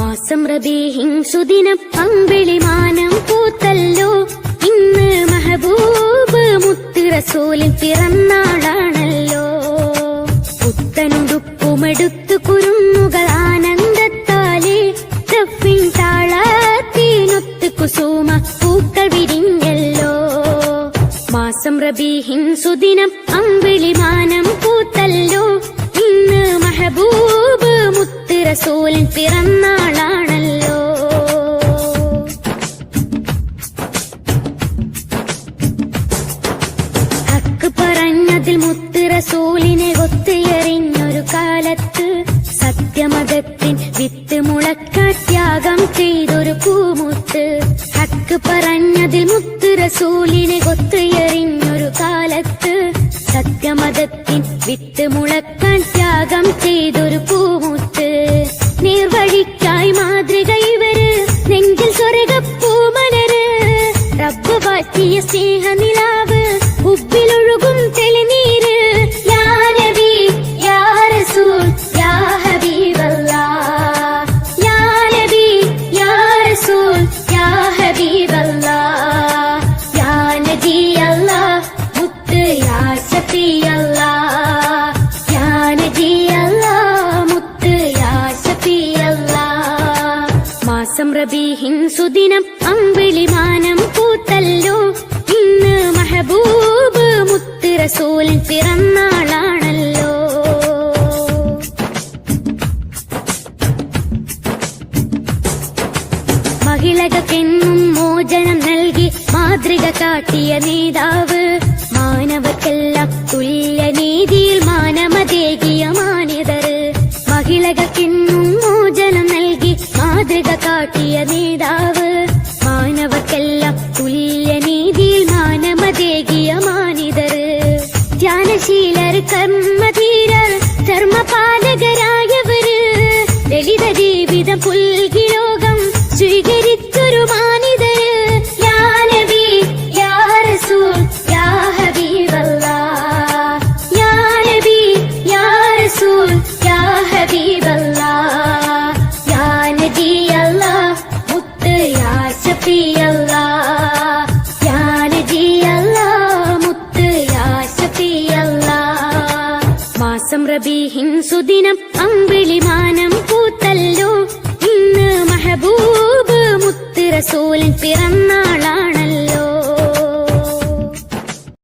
മാസം റബീഹിൻ സുദിനം അമ്പിളിമാനം പൂത്തല്ലോ. ഇന്ന് മെഹബൂബ് മുത്ത് റസൂലിൻ പിറന്നാളാണല്ലോ. പുത്തനുടുപ്പുമെടുത്തു കുരുന്നുകൾ ആനന്ദത്താലേ ദഫിൻ താളത്തിനൊത്ത് കുസുമ പൂക്കൾ വിരിഞ്ഞല്ലോ. മാസം റബീഹിൻ സുദിനം അമ്പിളിമാനം പൂത്തല്ലോ. ഇന്ന് മെഹബൂബ് മുത്ത് റസൂലിൻ പിറന്നാളാണല്ലോ. ഹക്ക് പറഞ്ഞതിൽ മുത്ത് റസൂലിനെ ഒത്തുയറിഞ്ഞൊരു കാലത്ത് സത്യമതത്തിൻ വിത്ത് മുളക്കാൻ ത്യാഗം ചെയ്തൊരു പൂമുത്ത്. ഹക്ക് പറഞ്ഞതിൽ മുത്ത് റസൂലിനെ ഒത്തുയറിഞ്ഞൊരു കാലത്ത് സത്യമതത്തിൻ വിത്ത് മുളക്കാൻ ത്യാഗം ചെയ്തൊരു പൂമുത്ത്. നീർവഴിക്കായി മാതൃക ഇവര്, നെഞ്ചിൽ സ്വർഗപ്പൂമലര്. റബ്ബ് വാറ്റിയ സ്നേഹനിലാവ്, ഉപ്പിലൊഴുകും തെളിനീര്. യാ നബി യാ റസൂൽ യാ ഹബീബല്ലാഹ്. യാ നബി യാ റസൂൽ യാ ഹബീബല്ലാഹ്. യാ നബി അല്ലാഹ് മുത്ത് യാ ശഫീഅല്ലാഹ്. യാ നബി അല്ലാഹ് മുത്ത് യാ ശഫീഅല്ലാഹ്. മാസം റബീഹിൻ സുദിനം അമ്പിളിമാനം പൂത്തല്ലോ. ഇന്ന് മെഹബൂബ് മുത്ത് റസൂലിൻ പിറന്നാളാണല്ലോ. മഹിളകൾക്കെന്നും മോചനം നൽകി മാതൃക കാട്ടിയ നേതാവ്. മാനവക്കെല്ലാം തുല്യനീതിയിൽ മാനമതേകിയ മാന്യതര്. മഹിളകൾക്കെന്നും മോചനം നൽകി മാതൃക കാട്ടിയ നേതാവ്. മാനവക്കെല്ലാം തുല്യനീതിയിൽ മാനമതേകിയ മാന്യതര്. ധ്യാനശീലർ, കർമ്മധീരർ, ധർമ്മപാലകരായവര്. ലളിത ജീവിതം പുൽകി ലോകം സ്വീകരിച്ചൊരു മാനിതര്. യാ നബി യാ റസൂൽ യാ ഹബീബല്ലാഹ്. യാ നബി യാ റസൂൽ യാ ഹബീബല്ലാഹ്. യാ നബി അല്ലാഹ് മുത്ത് യാ ശഫീഅല്ലാഹ്. യാ നബി അല്ലാഹ് മുത്ത് യാ ശഫീഅല്ലാഹ്. മാസം റബീഹിൻ സുദിനം അമ്പിളിമാനം പൂത്തല്ലോ. ഇന്ന് മെഹബൂബ് മുത്ത് റസൂലിൻ പിറന്നാളാണ്.